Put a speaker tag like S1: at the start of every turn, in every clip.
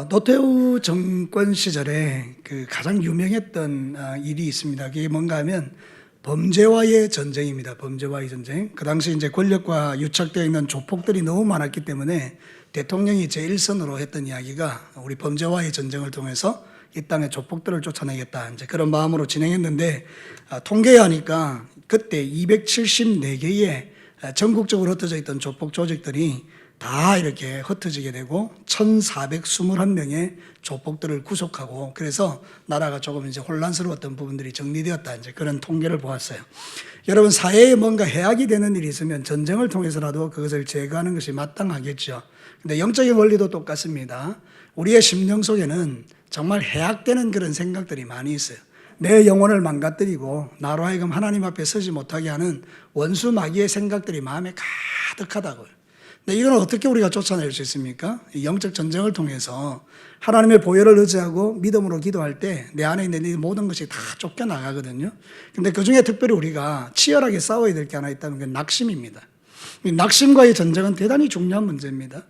S1: 노태우 정권 시절에 그 가장 유명했던 일이 있습니다. 그게 뭔가 하면 범죄와의 전쟁입니다. 범죄와의 전쟁. 그 당시 이제 권력과 유착되어 있는 조폭들이 너무 많았기 때문에 대통령이 제1선으로 했던 이야기가 우리 범죄와의 전쟁을 통해서 이 땅의 조폭들을 쫓아내겠다. 이제 그런 마음으로 진행했는데 통계하니까 그때 274개의 전국적으로 흩어져 있던 조폭 조직들이 다 이렇게 흩어지게 되고 1,421명의 조폭들을 구속하고 그래서 나라가 조금 이제 혼란스러웠던 부분들이 정리되었다. 이제 그런 통계를 보았어요. 여러분 사회에 뭔가 해악이 되는 일이 있으면 전쟁을 통해서라도 그것을 제거하는 것이 마땅하겠죠. 근데 영적인 원리도 똑같습니다. 우리의 심령 속에는 정말 해악되는 그런 생각들이 많이 있어요. 내 영혼을 망가뜨리고 나로 하여금 하나님 앞에 서지 못하게 하는 원수 마귀의 생각들이 마음에 가득하다고요. 근데 이건 어떻게 우리가 쫓아낼 수 있습니까? 영적 전쟁을 통해서 하나님의 보혈을 의지하고 믿음으로 기도할 때 내 안에 있는 이 모든 것이 다 쫓겨나가거든요. 근데 그 중에 특별히 우리가 치열하게 싸워야 될 게 하나 있다는 게 낙심입니다. 이 낙심과의 전쟁은 대단히 중요한 문제입니다.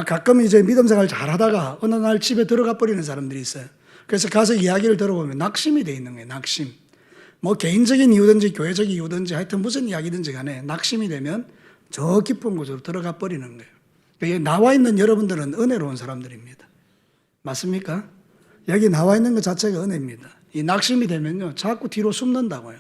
S1: 가끔 이제 믿음 생활 잘 하다가 어느 날 집에 들어가 버리는 사람들이 있어요. 그래서 가서 이야기를 들어보면 낙심이 돼 있는 거예요. 낙심. 뭐 개인적인 이유든지 교회적 이유든지 하여튼 무슨 이야기든지 간에 낙심이 되면 저 깊은 곳으로 들어가 버리는 거예요. 여기 나와 있는 여러분들은 은혜로운 사람들입니다. 맞습니까? 여기 나와 있는 것 자체가 은혜입니다. 이 낙심이 되면요, 자꾸 뒤로 숨는다고요.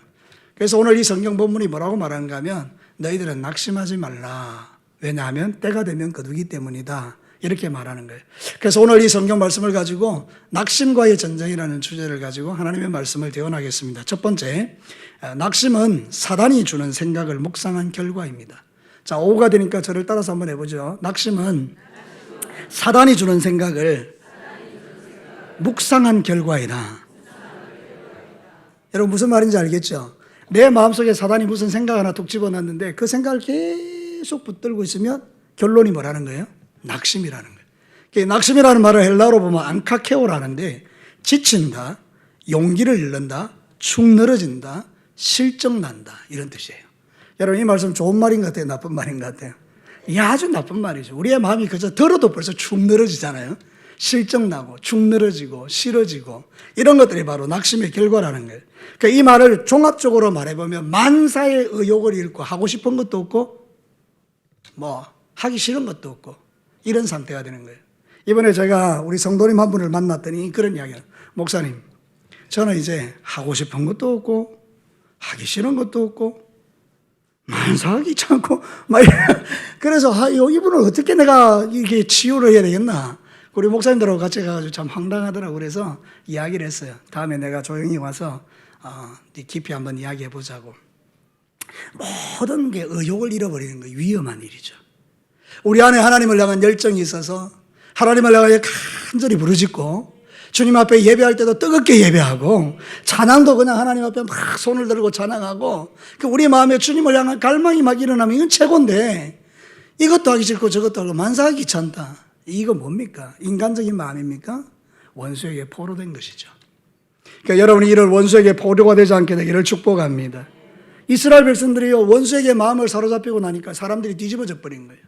S1: 그래서 오늘 이 성경 본문이 뭐라고 말하는가 하면 너희들은 낙심하지 말라. 왜냐하면 때가 되면 거두기 때문이다. 이렇게 말하는 거예요. 그래서 오늘 이 성경 말씀을 가지고 낙심과의 전쟁이라는 주제를 가지고 하나님의 말씀을 대언하겠습니다. 첫 번째, 낙심은 사단이 주는 생각을 묵상한 결과입니다. 자, 5가 되니까 저를 따라서 한번 해보죠. 낙심은 사단이 주는 생각을 묵상한 결과이다. 여러분 무슨 말인지 알겠죠? 내 마음속에 사단이 무슨 생각 하나 툭 집어넣는데 그 생각을 계속 붙들고 있으면 결론이 뭐라는 거예요? 낙심이라는 거예요. 낙심이라는 말을 헬라어로 보면 안카케오라는데 지친다, 용기를 잃는다, 축 늘어진다, 실정난다 이런 뜻이에요. 여러분 이 말씀 좋은 말인 것 같아요? 나쁜 말인 것 같아요? 이 아주 나쁜 말이죠. 우리의 마음이 그저 들어도 벌써 축 늘어지잖아요. 실정나고 축 늘어지고 싫어지고 이런 것들이 바로 낙심의 결과라는 거예요. 그러니까 이 말을 종합적으로 말해보면 만사의 의욕을 잃고 하고 싶은 것도 없고 뭐 하기 싫은 것도 없고 이런 상태가 되는 거예요. 이번에 제가 우리 성도님 한 분을 만났더니 그런 이야기를 목사님 저는 이제 하고 싶은 것도 없고 하기 싫은 것도 없고 만사하기 귀찮고 막 그래서 이분을 어떻게 내가 이렇게 치유를 해야 되겠나. 우리 목사님들하고 같이 가가지고 참 황당하더라고. 그래서 이야기를 했어요. 다음에 내가 조용히 와서 깊이 한번 이야기해 보자고. 모든 게 의욕을 잃어버리는 거 위험한 일이죠. 우리 안에 하나님을 향한 열정이 있어서 하나님을 향하여 간절히 부르짖고 주님 앞에 예배할 때도 뜨겁게 예배하고 찬양도 그냥 하나님 앞에 막 손을 들고 찬양하고 우리 마음에 주님을 향한 갈망이 막 일어나면 이건 최고인데 이것도 하기 싫고 저것도 하고 만사하기 귀찮다. 이거 뭡니까? 인간적인 마음입니까? 원수에게 포로된 것이죠. 그러니까 여러분이 이를 원수에게 포로가 되지 않게 되기를 축복합니다. 이스라엘 백성들이요 원수에게 마음을 사로잡히고 나니까 사람들이 뒤집어져 버린 거예요.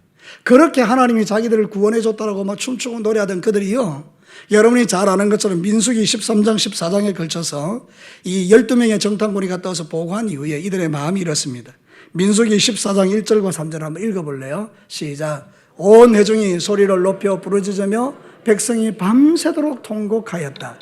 S1: 그렇게 하나님이 자기들을 구원해 줬다라고 막 춤추고 노래하던 그들이요 여러분이 잘 아는 것처럼 민수기 13장 14장에 걸쳐서 이 12명의 정탐꾼이 갔다 와서 보고한 이후에 이들의 마음이 이렇습니다. 민수기 14장 1절과 3절 한번 읽어볼래요? 시작. 온 회중이 소리를 높여 부르짖으며 백성이 밤새도록 통곡하였다.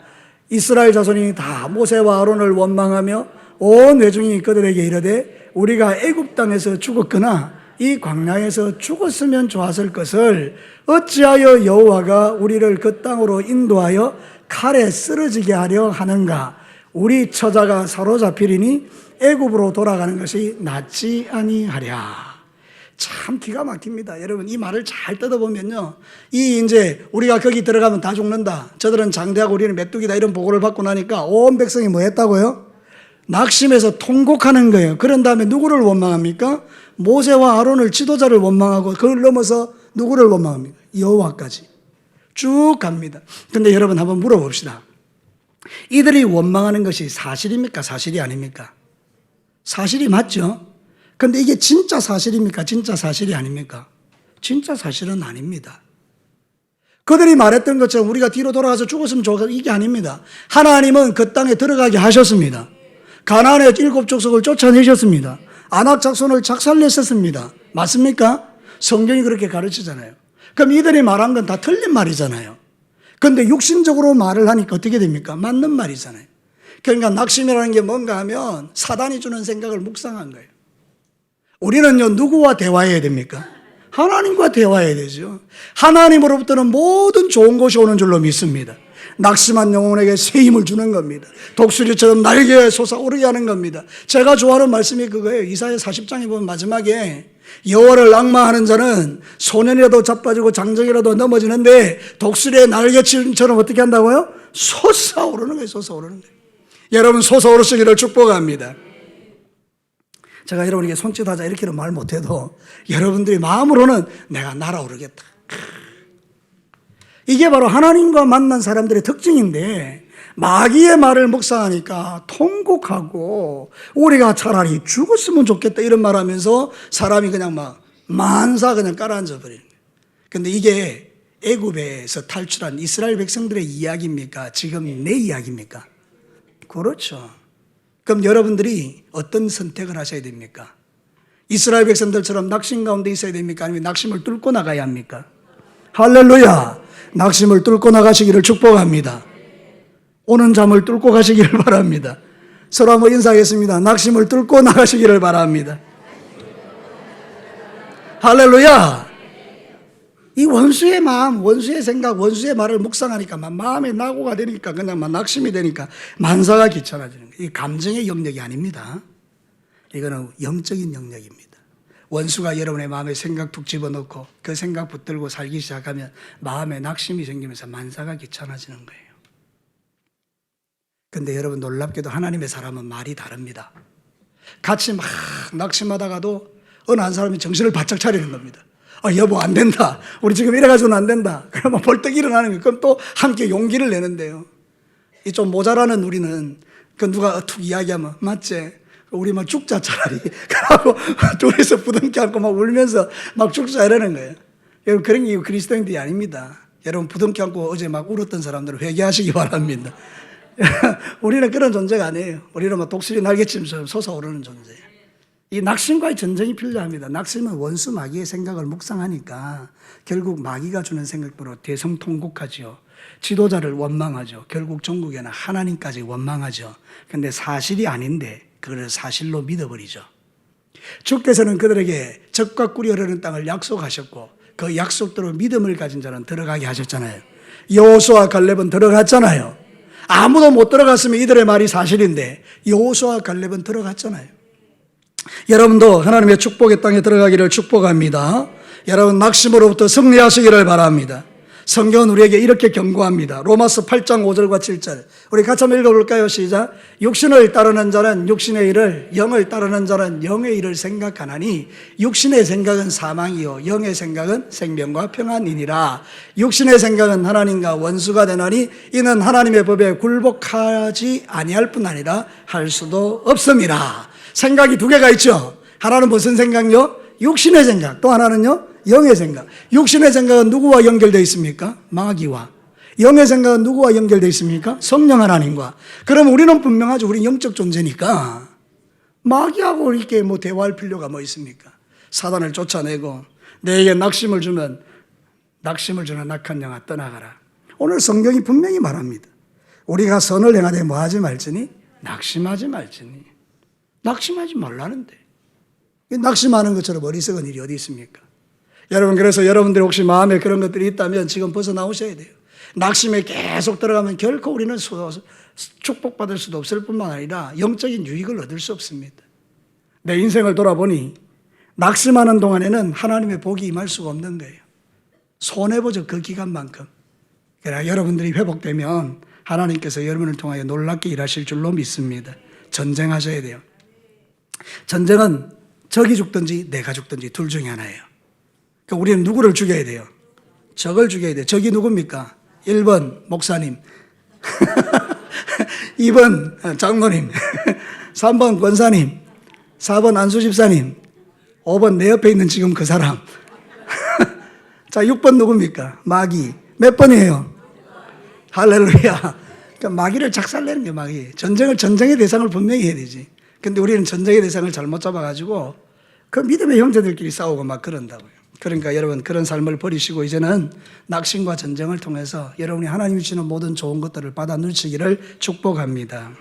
S1: 이스라엘 자손이 다 모세와 아론을 원망하며 온 회중이 그들에게 이르되 우리가 애굽 땅에서 죽었거나 이 광야에서 죽었으면 좋았을 것을 어찌하여 여호와가 우리를 그 땅으로 인도하여 칼에 쓰러지게 하려 하는가. 우리 처자가 사로잡히리니 애굽으로 돌아가는 것이 낫지 아니하랴. 참 기가 막힙니다. 여러분 이 말을 잘 뜯어보면요 이제 우리가 거기 들어가면 다 죽는다, 저들은 장대하고 우리는 메뚜기다 이런 보고를 받고 나니까 온 백성이 뭐 했다고요? 낙심해서 통곡하는 거예요. 그런 다음에 누구를 원망합니까? 모세와 아론을 지도자를 원망하고 그걸 넘어서 누구를 원망합니까? 여호와까지 쭉 갑니다. 근데 여러분 한번 물어봅시다. 이들이 원망하는 것이 사실입니까? 사실이 아닙니까? 사실이 맞죠? 근데 이게 진짜 사실입니까? 진짜 사실이 아닙니까? 진짜 사실은 아닙니다. 그들이 말했던 것처럼 우리가 뒤로 돌아가서 죽었으면 좋겠다, 이게 아닙니다. 하나님은 그 땅에 들어가게 하셨습니다. 가나안의 7족속을 쫓아내셨습니다. 아낙 작손을 작살냈었습니다. 맞습니까? 성경이 그렇게 가르치잖아요. 그럼 이들이 말한 건 다 틀린 말이잖아요. 그런데 육신적으로 말을 하니까 어떻게 됩니까? 맞는 말이잖아요. 그러니까 낙심이라는 게 뭔가 하면 사단이 주는 생각을 묵상한 거예요. 우리는요, 누구와 대화해야 됩니까? 하나님과 대화해야 되죠. 하나님으로부터는 모든 좋은 것이 오는 줄로 믿습니다. 낙심한 영혼에게 새 힘을 주는 겁니다. 독수리처럼 날개에 솟아오르게 하는 겁니다. 제가 좋아하는 말씀이 그거예요. 이사야 40장에 보면 마지막에 여호와를 앙망하는 자는 소년이라도 자빠지고 장정이라도 넘어지는데 독수리의 날개처럼 어떻게 한다고요? 솟아오르는 거예요. 솟아오르는 거예요. 여러분 솟아오르시기를 축복합니다. 제가 여러분에게 손짓하자 이렇게는 말 못해도 여러분들이 마음으로는 내가 날아오르겠다. 이게 바로 하나님과 만난 사람들의 특징인데 마귀의 말을 묵상하니까 통곡하고 우리가 차라리 죽었으면 좋겠다 이런 말하면서 사람이 그냥 막 만사 그냥 깔아앉아 버리는 거예요. 그런데 이게 애굽에서 탈출한 이스라엘 백성들의 이야기입니까? 지금 내 이야기입니까? 그렇죠. 그럼 여러분들이 어떤 선택을 하셔야 됩니까? 이스라엘 백성들처럼 낙심 가운데 있어야 됩니까? 아니면 낙심을 뚫고 나가야 합니까? 할렐루야! 낙심을 뚫고 나가시기를 축복합니다. 오는 잠을 뚫고 가시기를 바랍니다. 서로 한번 인사하겠습니다. 낙심을 뚫고 나가시기를 바랍니다. 할렐루야! 이 원수의 마음, 원수의 생각, 원수의 말을 묵상하니까 마음에 낙오가 되니까 그냥 낙심이 되니까 만사가 귀찮아지는 거예요. 이 감정의 영역이 아닙니다. 이거는 영적인 영역입니다. 원수가 여러분의 마음에 생각 툭 집어넣고 그 생각 붙들고 살기 시작하면 마음에 낙심이 생기면서 만사가 귀찮아지는 거예요. 그런데 여러분 놀랍게도 하나님의 사람은 말이 다릅니다. 같이 막 낙심하다가도 어느 한 사람이 정신을 바짝 차리는 겁니다. 여보 안 된다. 우리 지금 이래가지고는 안 된다. 그러면 벌떡 일어나는 거예요. 그럼 또 함께 용기를 내는데요. 이 좀 모자라는 우리는 그 누가 툭 이야기하면 맞지? 우리 막 죽자 차라리. 그러고 둘이서 부둥켜 안고 막 울면서 막 죽자 이러는 거예요. 여러분 그런 게 그리스도인들이 아닙니다. 여러분 부둥켜 안고 어제 막 울었던 사람들은 회개하시기 바랍니다. 우리는 그런 존재가 아니에요. 우리는 막 독수리 날개쯤처럼 솟아오르는 존재예요. 이 낙심과의 전쟁이 필요합니다. 낙심은 원수 마귀의 생각을 묵상하니까 결국 마귀가 주는 생각으로 대성통곡하죠. 지도자를 원망하죠. 결국 전국에는 하나님까지 원망하죠. 그런데 사실이 아닌데 그걸 사실로 믿어버리죠. 주께서는 그들에게 적과 꿀이 흐르는 땅을 약속하셨고 그 약속대로 믿음을 가진 자는 들어가게 하셨잖아요. 여호수아와 갈렙은 들어갔잖아요. 아무도 못 들어갔으면 이들의 말이 사실인데 여호수아와 갈렙은 들어갔잖아요. 여러분도 하나님의 축복의 땅에 들어가기를 축복합니다. 여러분 낙심으로부터 승리하시기를 바랍니다. 성경은 우리에게 이렇게 경고합니다. 로마서 8장 5절과 7절 우리 같이 한번 읽어볼까요? 시작. 육신을 따르는 자는 육신의 일을, 영을 따르는 자는 영의 일을 생각하나니 육신의 생각은 사망이요 영의 생각은 생명과 평안이니라. 육신의 생각은 하나님과 원수가 되나니 이는 하나님의 법에 굴복하지 아니할 뿐 아니라 할 수도 없음이라. 생각이 두 개가 있죠. 하나는 무슨 생각요? 육신의 생각. 또 하나는요? 영의 생각. 육신의 생각은 누구와 연결되어 있습니까? 마귀와. 영의 생각은 누구와 연결되어 있습니까? 성령 하나님과. 그럼 우리는 분명하죠. 우리 영적 존재니까 마귀하고 이렇게 대화할 필요가 뭐 있습니까? 사단을 쫓아내고 내게 낙심을 주면 낙심을 주는 악한 영아 떠나가라. 오늘 성경이 분명히 말합니다. 우리가 선을 행하되 뭐하지 말지니 낙심하지 말지니. 낙심하지 말라는데 낙심하는 것처럼 어리석은 일이 어디 있습니까? 여러분 그래서 여러분들이 혹시 마음에 그런 것들이 있다면 지금 벗어나오셔야 돼요. 낙심에 계속 들어가면 결코 우리는 축복받을 수도 없을 뿐만 아니라 영적인 유익을 얻을 수 없습니다. 내 인생을 돌아보니 낙심하는 동안에는 하나님의 복이 임할 수가 없는 거예요. 손해보죠. 그 기간만큼. 그러나 여러분들이 회복되면 하나님께서 여러분을 통하여 놀랍게 일하실 줄로 믿습니다. 전쟁하셔야 돼요. 전쟁은 적이 죽든지 내가 죽든지 둘 중에 하나예요. 그러니까 우리는 누구를 죽여야 돼요? 적을 죽여야 돼요. 적이 누굽니까? 1번 목사님 2번 장로님 3번 권사님 4번 안수집사님 5번 내 옆에 있는 지금 그 사람 자 6번 누굽니까? 마귀 몇 번이에요? 할렐루야. 그러니까 마귀를 작살내는 게 마귀. 전쟁의 대상을 분명히 해야 되지. 근데 우리는 전쟁의 대상을 잘못 잡아가지고 그 믿음의 형제들끼리 싸우고 막 그런다고요. 그러니까 여러분 그런 삶을 버리시고 이제는 낙심과 전쟁을 통해서 여러분이 하나님이 주시는 모든 좋은 것들을 받아 누리시기를 축복합니다.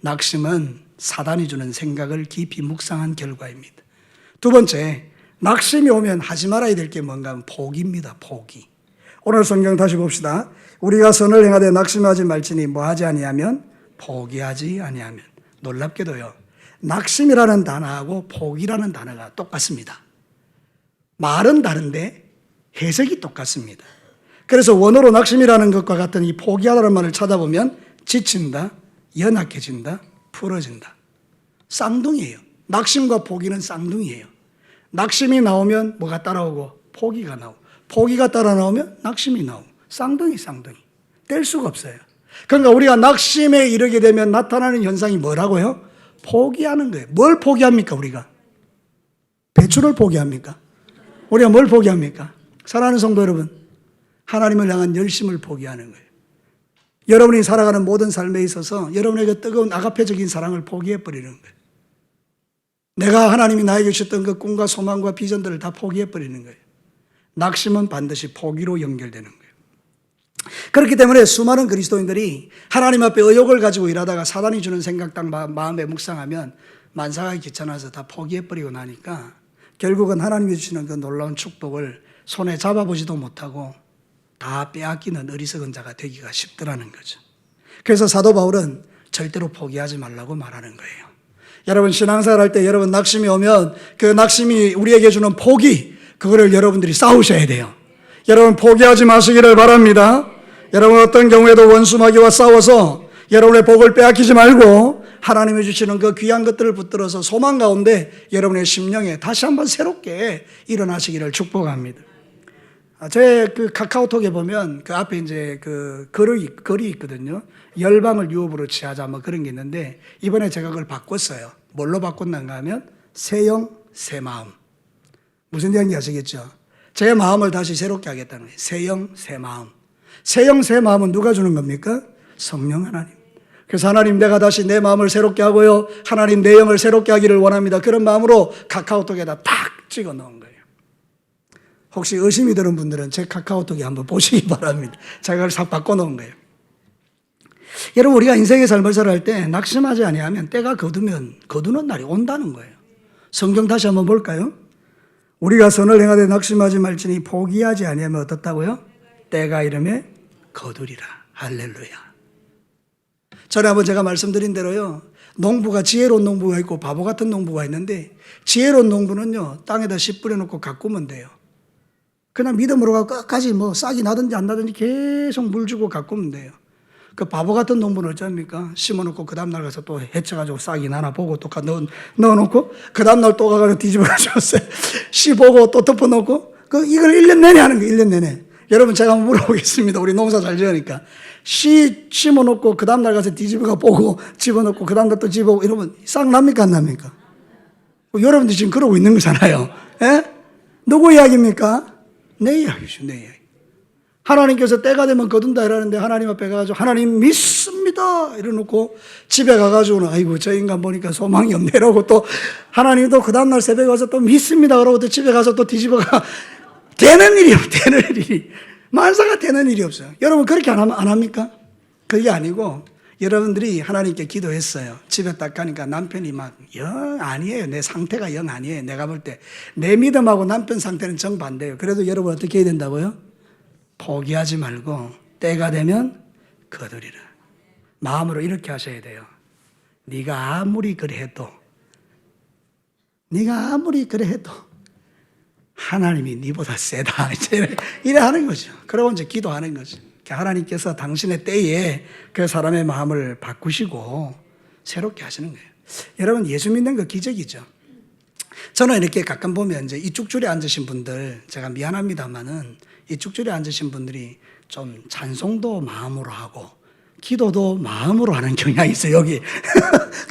S1: 낙심은 사단이 주는 생각을 깊이 묵상한 결과입니다. 두 번째, 낙심이 오면 하지 말아야 될 게 뭔가 하면 포기입니다. 포기. 오늘 성경 다시 봅시다. 우리가 선을 행하되 낙심하지 말지니 뭐하지 아니하면 포기하지 아니하면. 놀랍게도요, 낙심이라는 단어하고 포기라는 단어가 똑같습니다. 말은 다른데 해석이 똑같습니다. 그래서 원어로 낙심이라는 것과 같은 이 포기하다는 말을 찾아보면 지친다, 연약해진다, 풀어진다. 쌍둥이에요. 낙심과 포기는 쌍둥이에요. 낙심이 나오면 뭐가 따라오고 포기가 나오고, 포기가 따라 나오면 낙심이 나오고, 쌍둥이. 뗄 수가 없어요. 그러니까 우리가 낙심에 이르게 되면 나타나는 현상이 뭐라고요? 포기하는 거예요. 뭘 포기합니까, 우리가? 배추를 포기합니까? 우리가 뭘 포기합니까? 사랑하는 성도 여러분, 하나님을 향한 열심을 포기하는 거예요. 여러분이 살아가는 모든 삶에 있어서 여러분에게 뜨거운 아가페적인 사랑을 포기해버리는 거예요. 내가 하나님이 나에게 주셨던 그 꿈과 소망과 비전들을 다 포기해버리는 거예요. 낙심은 반드시 포기로 연결되는 거예요. 그렇기 때문에 수많은 그리스도인들이 하나님 앞에 의욕을 가지고 일하다가 사단이 주는 생각 딱 마음에 묵상하면 만사가 귀찮아서 다 포기해버리고 나니까 결국은 하나님이 주시는 그 놀라운 축복을 손에 잡아보지도 못하고 다 빼앗기는 어리석은 자가 되기가 쉽더라는 거죠. 그래서 사도 바울은 절대로 포기하지 말라고 말하는 거예요. 여러분 신앙생활 할 때 여러분 낙심이 오면 그 낙심이 우리에게 주는 포기, 그거를 여러분들이 싸우셔야 돼요. 여러분 포기하지 마시기를 바랍니다. 여러분 어떤 경우에도 원수 마귀와 싸워서 여러분의 복을 빼앗기지 말고 하나님이 주시는 그 귀한 것들을 붙들어서 소망 가운데 여러분의 심령에 다시 한번 새롭게 일어나시기를 축복합니다. 제 그 카카오톡에 보면 그 앞에 이제 그 글이 있거든요. 열방을 유업으로 취하자 뭐 그런 게 있는데 이번에 제가 그걸 바꿨어요. 뭘로 바꿨는가 하면 새 영, 새 마음. 무슨 얘기인지 아시겠죠? 제 마음을 다시 새롭게 하겠다는 거예요. 새 영, 새 마음. 새 영, 새 마음은 누가 주는 겁니까? 성령 하나님. 그래서 하나님 내가 다시 내 마음을 새롭게 하고요. 하나님 내 영을 새롭게 하기를 원합니다. 그런 마음으로 카카오톡에다 탁 찍어 넣은 거예요. 혹시 의심이 드는 분들은 제 카카오톡에 한번 보시기 바랍니다. 제가 그걸 싹 바꿔놓은 거예요. 여러분 우리가 인생의 삶을 살아갈 때 낙심하지 아니하면 때가 거두는 날이 온다는 거예요. 성경 다시 한번 볼까요? 우리가 선을 행하되 낙심하지 말지니 포기하지 아니하면 어떻다고요? 때가 이르매 거두리라. 할렐루야. 전에 한번 제가 말씀드린 대로요, 농부가 지혜로운 농부가 있고 바보 같은 농부가 있는데 지혜로운 농부는요 땅에다 씨 뿌려놓고 가꾸면 돼요. 그냥 믿음으로 가고 끝까지 뭐 싹이 나든지 안 나든지 계속 물 주고 가꾸면 돼요. 그 바보 같은 농부는 어쩝니까? 심어놓고 그 다음날 가서 또 헤쳐가지고 싹이 나나 보고 또 넣어놓고 그 다음날 또 가가지고 뒤집어가지고 씨 보고 또 덮어놓고 이걸 1년 내내 하는 거예요. 1년 내내. 여러분 제가 한번 물어보겠습니다. 우리 농사 잘 지으니까 씨 심어놓고 그 다음날 가서 뒤집어가 보고 집어넣고 그 다음날 또 집어보고 이러면 싹 납니까 안 납니까? 여러분들 지금 그러고 있는 거잖아요. 에? 누구 이야기입니까? 내 이야기죠. 내 이야기. 하나님께서 때가 되면 거둔다 이러는데 하나님 앞에 가가지고 하나님 믿습니다 이러놓고 집에 가가지고는 아이고 저 인간 보니까 소망이 없네 이러고 또 하나님도 그 다음날 새벽에 와서 또 믿습니다 그러고 또 집에 가서 또 뒤집어가 되는 일이 없어요. 되는 일이 만사가 되는 일이 없어요. 여러분 그렇게 안 합니까? 그게 아니고 여러분들이 하나님께 기도했어요. 집에 딱 가니까 남편이 막 영 아니에요. 내 상태가 영 아니에요. 내가 볼 때 내 믿음하고 남편 상태는 정반대예요. 그래도 여러분 어떻게 해야 된다고요? 포기하지 말고 때가 되면 거두리라. 마음으로 이렇게 하셔야 돼요. 네가 아무리 그래 해도 하나님이 네보다 세다. 이래 하는 거죠. 그러고 이제 기도하는 거죠. 하나님께서 당신의 때에 그 사람의 마음을 바꾸시고 새롭게 하시는 거예요. 여러분 예수 믿는 거 기적이죠. 저는 이렇게 가끔 보면 이제 이쪽 줄에 앉으신 분들, 제가 미안합니다만은 이쪽 줄에 앉으신 분들이 좀 찬송도 마음으로 하고 기도도 마음으로 하는 경향이 있어요, 여기.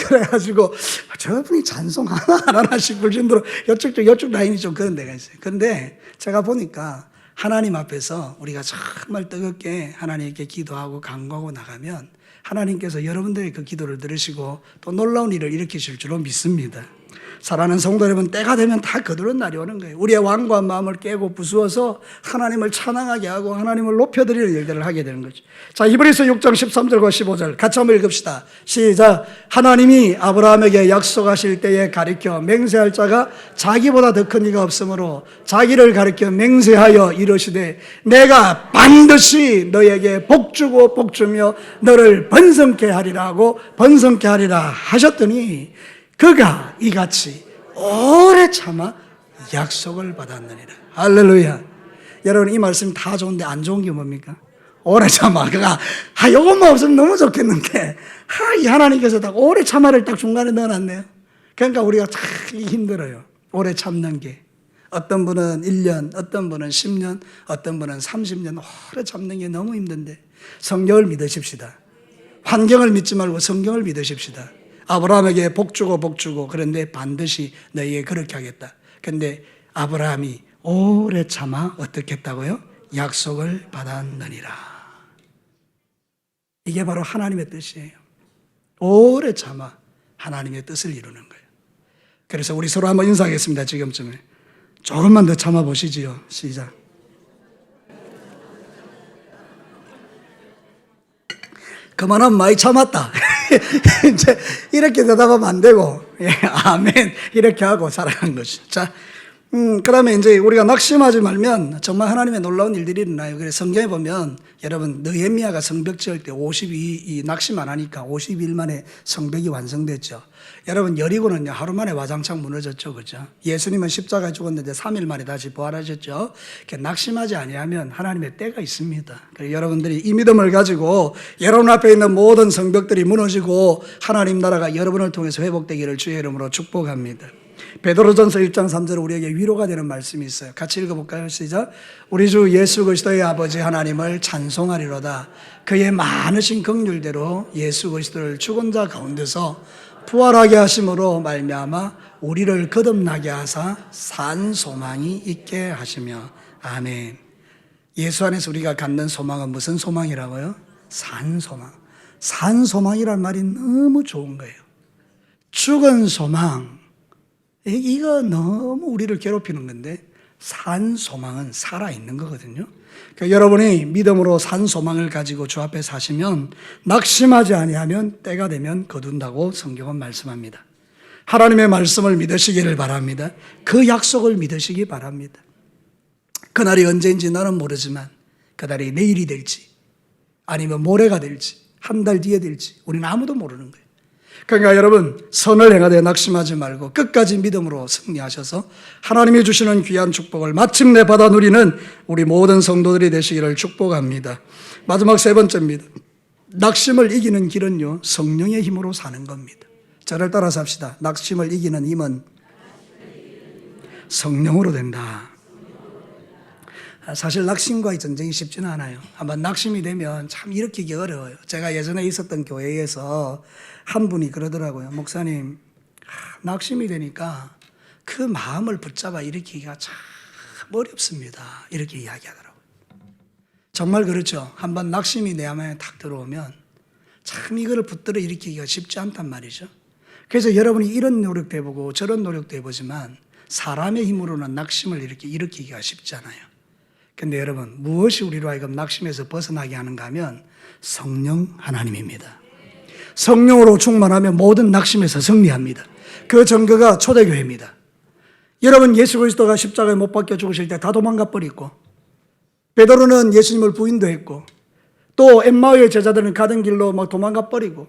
S1: 그래가지고 저분이 찬송 하나 싶을 정도로 이쪽 라인이 좀 그런 데가 있어요. 그런데 제가 보니까 하나님 앞에서 우리가 정말 뜨겁게 하나님께 기도하고 간구하고 나가면 하나님께서 여러분들의 그 기도를 들으시고 또 놀라운 일을 일으키실 줄로 믿습니다. 사랑하는 성도 여러분, 때가 되면 다 거두는 날이 오는 거예요. 우리의 완고한 마음을 깨고 부수어서 하나님을 찬양하게 하고 하나님을 높여드리는 일들을 하게 되는 거죠. 자, 히브리서 6장 13절과 15절 같이 한번 읽읍시다. 시작. 하나님이 아브라함에게 약속하실 때에 가리켜 맹세할 자가 자기보다 더 큰 이가 없으므로 자기를 가리켜 맹세하여 이르시되 내가 반드시 너에게 복주고 복주며 너를 번성케 하리라고 번성케 하리라 하셨더니 그가 이같이 오래 참아 약속을 받았느니라. 할렐루야. 여러분, 이 말씀 다 좋은데 안 좋은 게 뭡니까? 오래 참아. 그가 요것만 없으면 너무 좋겠는데 이 하나님께서 딱 오래 참아를 딱 중간에 넣어놨네요. 그러니까 우리가 참 힘들어요. 오래 참는 게. 어떤 분은 1년, 어떤 분은 10년, 어떤 분은 30년 오래 참는 게 너무 힘든데 성경을 믿으십시다. 환경을 믿지 말고 성경을 믿으십시다. 아브라함에게 복주고 복주고 그런데 반드시 너희에게 그렇게 하겠다. 그런데 아브라함이 오래 참아 어떻게 했다고요? 약속을 받았느니라. 이게 바로 하나님의 뜻이에요. 오래 참아 하나님의 뜻을 이루는 거예요. 그래서 우리 서로 한번 인사하겠습니다. 지금쯤에 조금만 더 참아 보시지요. 시작. 그만하면 많이 참았다. 이제 이렇게 대답하면 안 되고, 예, 아멘. 이렇게 하고 살아가는 것이죠. 자, 그 다음에 이제 우리가 낙심하지 말면 정말 하나님의 놀라운 일들이 일어나요. 그래서 성경에 보면 여러분, 느헤미야가 성벽 지을 때 52, 낙심 안 하니까 52일 만에 성벽이 완성됐죠. 여러분, 여리고는요, 하루 만에 와장창 무너졌죠. 그죠? 예수님은 십자가에 죽었는데 3일 만에 다시 부활하셨죠. 낙심하지 아니하면 하나님의 때가 있습니다. 그래서 여러분들이 이 믿음을 가지고 여러분 앞에 있는 모든 성벽들이 무너지고 하나님 나라가 여러분을 통해서 회복되기를 주의 이름으로 축복합니다. 베드로전서 1장 3절 우리에게 위로가 되는 말씀이 있어요. 같이 읽어볼까요? 시작. 우리 주 예수 그리스도의 아버지 하나님을 찬송하리로다. 그의 많으신 긍휼대로 예수 그리스도를 죽은 자 가운데서 부활하게 하심으로 말미암아 우리를 거듭나게 하사 산 소망이 있게 하시며 아멘. 예수 안에서 우리가 갖는 소망은 무슨 소망이라고요? 산 소망. 산 소망이란 말이 너무 좋은 거예요. 죽은 소망, 이거 너무 우리를 괴롭히는 건데 산 소망은 살아있는 거거든요. 그러니까 여러분이 믿음으로 산 소망을 가지고 주 앞에 사시면 낙심하지 아니하면 때가 되면 거둔다고 성경은 말씀합니다. 하나님의 말씀을 믿으시기를 바랍니다. 그 약속을 믿으시기 바랍니다. 그날이 언제인지 나는 모르지만 그날이 내일이 될지 아니면 모레가 될지 한 달 뒤에 될지 우리는 아무도 모르는 거예요. 그러니까 여러분, 선을 행하되 낙심하지 말고 끝까지 믿음으로 승리하셔서 하나님이 주시는 귀한 축복을 마침내 받아 누리는 우리 모든 성도들이 되시기를 축복합니다. 마지막 세 번째입니다. 낙심을 이기는 길은요, 성령의 힘으로 사는 겁니다. 저를 따라서 합시다. 낙심을 이기는 힘은 성령으로 된다. 사실 낙심과의 전쟁이 쉽지는 않아요. 한번 낙심이 되면 참 일으키기 어려워요. 제가 예전에 있었던 교회에서 한 분이 그러더라고요. 목사님, 낙심이 되니까 그 마음을 붙잡아 일으키기가 참 어렵습니다. 이렇게 이야기하더라고요. 정말 그렇죠. 한번 낙심이 내 안에 탁 들어오면 참 이거를 붙들어 일으키기가 쉽지 않단 말이죠. 그래서 여러분이 이런 노력도 해보고 저런 노력도 해보지만 사람의 힘으로는 낙심을 이렇게 일으키기가 쉽지 않아요. 근데 여러분, 무엇이 우리로 하여금 낙심에서 벗어나게 하는가 하면 성령 하나님입니다. 성령으로 충만하면 모든 낙심에서 승리합니다. 그 증거가 초대교회입니다. 여러분, 예수 그리스도가 십자가에 못 박혀 죽으실 때 다 도망가 버리고 베드로는 예수님을 부인도 했고 또 엠마오의 제자들은 가던 길로 막 도망가 버리고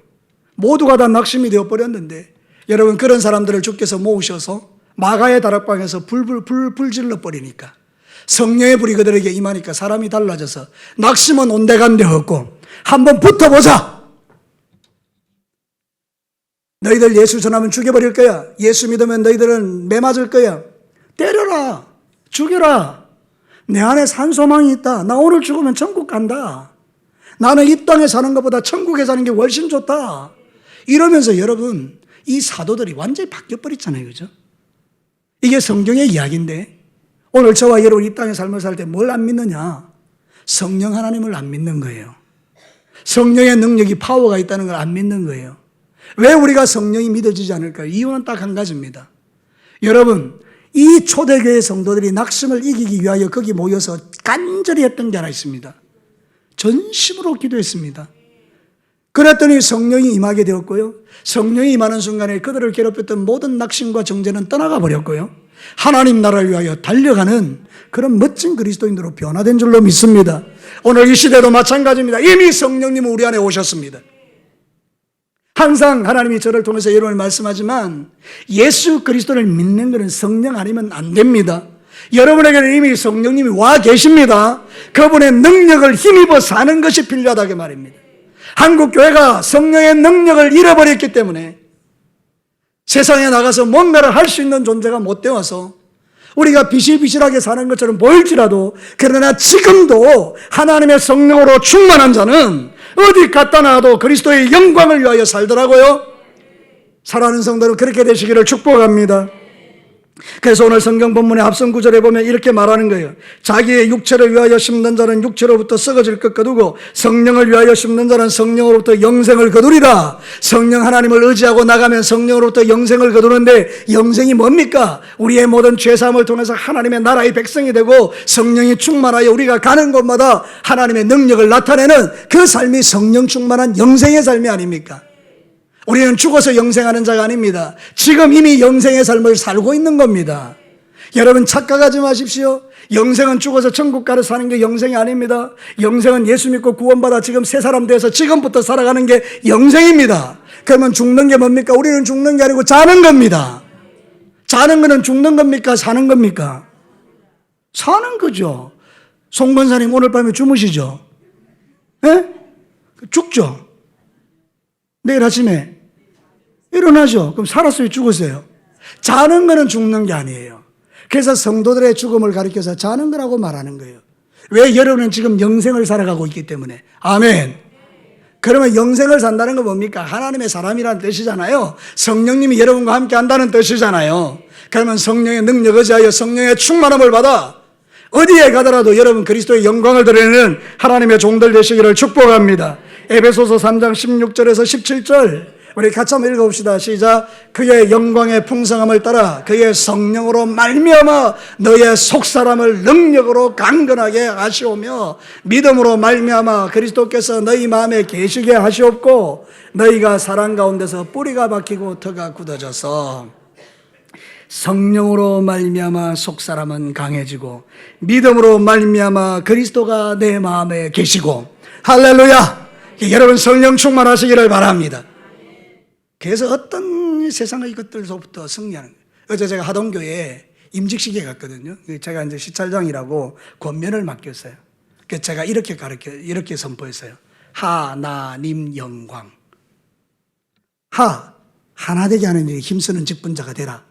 S1: 모두가 다 낙심이 되어 버렸는데 여러분, 그런 사람들을 주께서 모으셔서 마가의 다락방에서 불 질러 버리니까 성령의 불이 그들에게 임하니까 사람이 달라져서 낙심은 온데간데 없고 한번 붙어보자. 너희들 예수 전하면 죽여버릴 거야. 예수 믿으면 너희들은 매 맞을 거야. 때려라. 죽여라. 내 안에 산 소망이 있다. 나 오늘 죽으면 천국 간다. 나는 이 땅에 사는 것보다 천국에 사는 게 훨씬 좋다. 이러면서 여러분, 이 사도들이 완전히 바뀌어버렸잖아요. 그죠? 이게 성경의 이야기인데 오늘 저와 여러분 이 땅에 삶을 살 때 뭘 안 믿느냐? 성령 하나님을 안 믿는 거예요. 성령의 능력이 파워가 있다는 걸 안 믿는 거예요. 왜 우리가 성령이 믿어지지 않을까요? 이유는 딱 한 가지입니다. 여러분, 이 초대교회 성도들이 낙심을 이기기 위하여 거기 모여서 간절히 했던 게 하나 있습니다. 전심으로 기도했습니다. 그랬더니 성령이 임하게 되었고요. 성령이 임하는 순간에 그들을 괴롭혔던 모든 낙심과 정죄는 떠나가 버렸고요. 하나님 나라를 위하여 달려가는 그런 멋진 그리스도인으로 변화된 줄로 믿습니다. 오늘 이 시대도 마찬가지입니다. 이미 성령님은 우리 안에 오셨습니다. 항상 하나님이 저를 통해서 여러분을 말씀하지만 예수 그리스도를 믿는 것은 성령 아니면 안 됩니다. 여러분에게는 이미 성령님이 와 계십니다. 그분의 능력을 힘입어 사는 것이 필요하다고 말입니다. 한국 교회가 성령의 능력을 잃어버렸기 때문에 세상에 나가서 뭔가를 할 수 있는 존재가 못 되어서 우리가 비실비실하게 사는 것처럼 보일지라도 그러나 지금도 하나님의 성령으로 충만한 자는 어디 갖다 놔도 그리스도의 영광을 위하여 살더라고요. 사랑하는 성도는 그렇게 되시기를 축복합니다. 그래서 오늘 성경 본문의 앞선 구절에 보면 이렇게 말하는 거예요. 자기의 육체를 위하여 심는 자는 육체로부터 썩어질 것 거두고 성령을 위하여 심는 자는 성령으로부터 영생을 거두리라. 성령 하나님을 의지하고 나가면 성령으로부터 영생을 거두는데 영생이 뭡니까? 우리의 모든 죄사함을 통해서 하나님의 나라의 백성이 되고 성령이 충만하여 우리가 가는 곳마다 하나님의 능력을 나타내는 그 삶이 성령 충만한 영생의 삶이 아닙니까? 우리는 죽어서 영생하는 자가 아닙니다. 지금 이미 영생의 삶을 살고 있는 겁니다. 여러분 착각하지 마십시오. 영생은 죽어서 천국 가서 사는 게 영생이 아닙니다. 영생은 예수 믿고 구원받아 지금 새 사람 돼서 지금부터 살아가는 게 영생입니다. 그러면 죽는 게 뭡니까? 우리는 죽는 게 아니고 자는 겁니다. 자는 거는 죽는 겁니까? 사는 겁니까? 사는 거죠. 송 권사님 오늘 밤에 주무시죠? 예? 죽죠? 내일 아침에 일어나죠. 그럼 살았어요? 죽었어요? 자는 거는 죽는 게 아니에요. 그래서 성도들의 죽음을 가리켜서 자는 거라고 말하는 거예요. 왜? 여러분은 지금 영생을 살아가고 있기 때문에. 아멘. 그러면 영생을 산다는 건 뭡니까? 하나님의 사람이라는 뜻이잖아요. 성령님이 여러분과 함께 한다는 뜻이잖아요. 그러면 성령의 능력 의지하여 성령의 충만함을 받아 어디에 가더라도 여러분 그리스도의 영광을 드리는 하나님의 종들 되시기를 축복합니다. 에베소서 3장 16절에서 17절 우리 같이 한번 읽어봅시다. 시작. 그의 영광의 풍성함을 따라 그의 성령으로 말미암아 너의 속사람을 능력으로 강건하게 하시오며 믿음으로 말미암아 그리스도께서 너희 마음에 계시게 하시옵고 너희가 사랑 가운데서 뿌리가 박히고 터가 굳어져서 성령으로 말미암아 속사람은 강해지고 믿음으로 말미암아 그리스도가 내 마음에 계시고 할렐루야. 여러분 성령 충만하시기를 바랍니다. 그래서 어떤 세상의 것들로부터 승리하는 거예요. 어제 제가 하동교회에 임직식에 갔거든요. 제가 이제 시찰장이라고 권면을 맡겼어요. 그래서 제가 이렇게 선포했어요. 하나님 영광. 하나 되게 하는 일에 힘쓰는 직분자가 되라.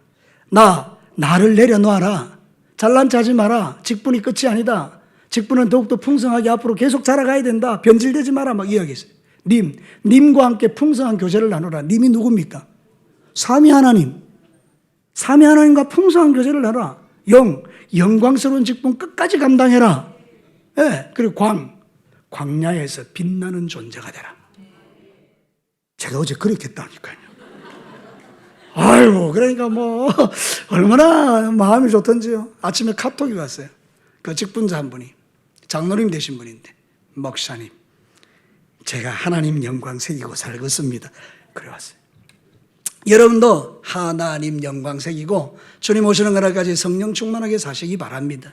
S1: 나를 내려놓아라. 잘난 체 하지 마라. 직분이 끝이 아니다. 직분은 더욱더 풍성하게 앞으로 계속 자라가야 된다. 변질되지 마라. 막 이야기했어요. 님과 함께 풍성한 교제를 나누라. 님이 누굽니까? 삼위 하나님. 삼위 하나님과 풍성한 교제를 나누라. 영광스러운 직분 끝까지 감당해라. 예, 그리고 광야에서 빛나는 존재가 되라. 제가 어제 그렇게 했다니까요. 아이고, 그러니까 얼마나 마음이 좋던지요. 아침에 카톡이 왔어요. 그 직분자 한 분이, 장로님 되신 분인데, 목사님, 제가 하나님 영광 새기고 살겠습니다. 그래 왔어요. 여러분도 하나님 영광 새기고 주님 오시는 날까지 성령 충만하게 사시기 바랍니다.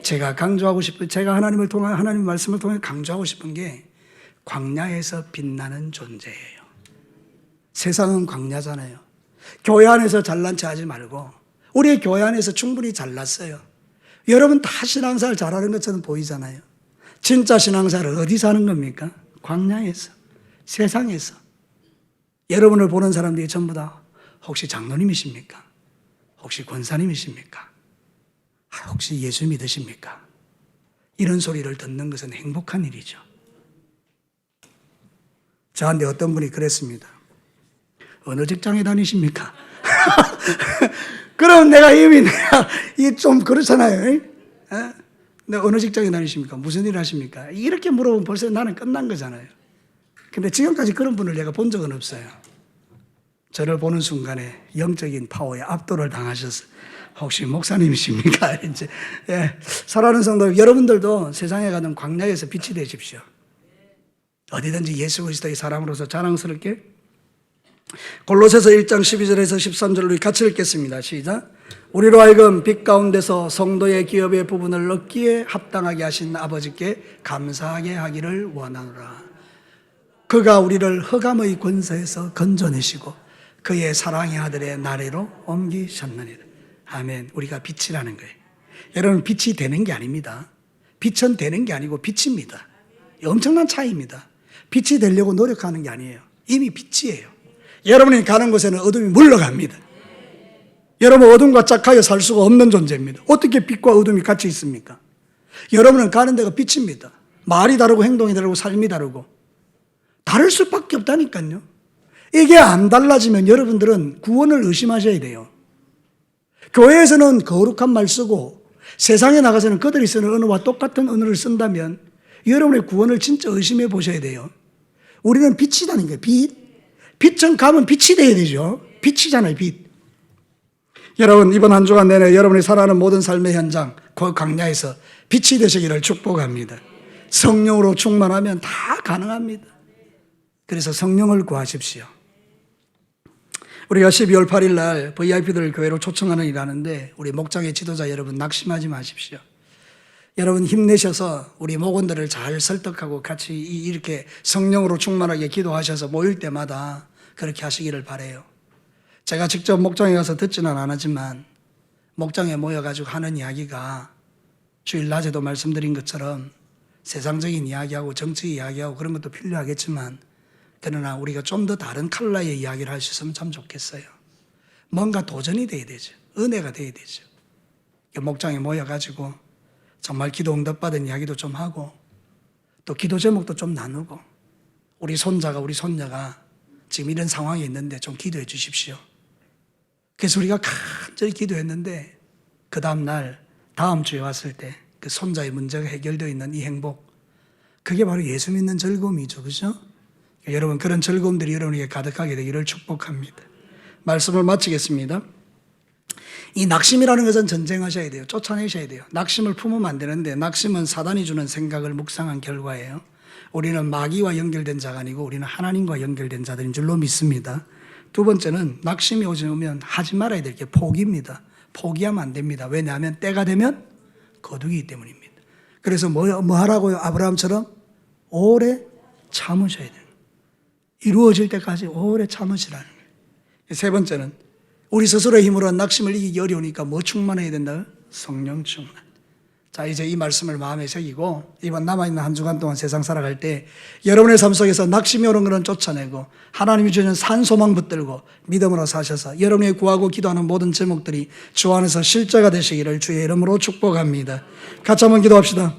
S1: 제가 하나님을 통해, 하나님 말씀을 통해 강조하고 싶은 게 광야에서 빛나는 존재예요. 세상은 광야잖아요. 교회 안에서 잘난 체 하지 말고 우리 교회 안에서 충분히 잘났어요. 여러분 다 신앙생활 잘하는 것처럼 보이잖아요. 진짜 신앙생활은 어디서 하는 겁니까? 광야에서, 세상에서. 여러분을 보는 사람들이 전부 다 혹시 장로님이십니까? 혹시 권사님이십니까? 혹시 예수 믿으십니까? 이런 소리를 듣는 것은 행복한 일이죠. 저한테 어떤 분이 그랬습니다. 어느 직장에 다니십니까? 그럼 내가 이미 이 좀 그렇잖아요. 네, 어느 직장에 다니십니까? 무슨 일 하십니까? 이렇게 물어보면 벌써 나는 끝난 거잖아요. 근데 지금까지 그런 분을 내가 본 적은 없어요. 저를 보는 순간에 영적인 파워에 압도를 당하셔서 혹시 목사님이십니까? 이제 사랑하는 성도 여러분들도 세상에 가는 광야에서 빛이 되십시오. 어디든지 예수 그리스도의 사람으로서 자랑스럽게. 골로새서 1장 12절에서 13절로 같이 읽겠습니다. 시작. 우리로 하여금 빛 가운데서 성도의 기업의 부분을 얻기에 합당하게 하신 아버지께 감사하게 하기를 원하노라. 그가 우리를 흑암의 권세에서 건져내시고 그의 사랑의 아들의 나래로 옮기셨느니라. 아멘. 우리가 빛이라는 거예요. 여러분, 빛이 되는 게 아닙니다. 빛은 되는 게 아니고 빛입니다. 엄청난 차이입니다. 빛이 되려고 노력하는 게 아니에요. 이미 빛이에요. 여러분이 가는 곳에는 어둠이 물러갑니다. 여러분, 어둠과 짝하여 살 수가 없는 존재입니다. 어떻게 빛과 어둠이 같이 있습니까? 여러분은 가는 데가 빛입니다. 말이 다르고 행동이 다르고 삶이 다르고 다를 수밖에 없다니까요. 이게 안 달라지면 여러분들은 구원을 의심하셔야 돼요. 교회에서는 거룩한 말 쓰고 세상에 나가서는 그들이 쓰는 언어와 똑같은 언어를 쓴다면 여러분의 구원을 진짜 의심해 보셔야 돼요. 우리는 빛이라는 거예요. 빛. 빛은 가면 빛이 돼야 되죠. 빛이잖아요. 빛. 여러분, 이번 한 주간 내내 여러분이 살아가는 모든 삶의 현장, 그 광야에서 빛이 되시기를 축복합니다. 성령으로 충만하면 다 가능합니다. 그래서 성령을 구하십시오. 우리가 12월 8일 날 VIP들 교회로 초청하는 일 하는데 우리 목장의 지도자 여러분 낙심하지 마십시오. 여러분 힘내셔서 우리 목원들을 잘 설득하고 같이 이렇게 성령으로 충만하게 기도하셔서 모일 때마다 그렇게 하시기를 바라요. 제가 직접 목장에 가서 듣지는 않았지만 목장에 모여가지고 하는 이야기가 주일 낮에도 말씀드린 것처럼 세상적인 이야기하고 정치 이야기하고 그런 것도 필요하겠지만 그러나 우리가 좀 더 다른 컬러의 이야기를 할 수 있으면 참 좋겠어요. 뭔가 도전이 돼야 되죠. 은혜가 돼야 되죠. 목장에 모여가지고 정말 기도 응답받은 이야기도 좀 하고 또 기도 제목도 좀 나누고 우리 손자가 우리 손녀가 지금 이런 상황이 있는데 좀 기도해 주십시오. 그래서 우리가 간절히 기도했는데 그 다음날 다음 주에 왔을 때 그 손자의 문제가 해결되어 있는 이 행복, 그게 바로 예수 믿는 즐거움이죠. 그렇죠? 여러분, 그런 즐거움들이 여러분에게 가득하게 되기를 축복합니다. 말씀을 마치겠습니다. 이 낙심이라는 것은 전쟁하셔야 돼요. 쫓아내셔야 돼요. 낙심을 품으면 안 되는데 낙심은 사단이 주는 생각을 묵상한 결과예요. 우리는 마귀와 연결된 자가 아니고 우리는 하나님과 연결된 자들인 줄로 믿습니다. 두 번째는 낙심이 오면 하지 말아야 될 게 포기입니다. 포기하면 안 됩니다. 왜냐하면 때가 되면 거두기 때문입니다. 그래서 뭐 하라고요? 아브라함처럼 오래 참으셔야 돼요. 이루어질 때까지 오래 참으시라는 거예요. 세 번째는 우리 스스로의 힘으로 낙심을 이기기 어려우니까 뭐 충만해야 된다? 성령 충만. 자, 이제 이 말씀을 마음에 새기고 이번 남아있는 한 주간 동안 세상 살아갈 때 여러분의 삶 속에서 낙심이 오는 것은 쫓아내고 하나님이 주시는 산 소망 붙들고 믿음으로 사셔서 여러분이 구하고 기도하는 모든 제목들이 주 안에서 실제가 되시기를 주의 이름으로 축복합니다. 같이 한번 기도합시다.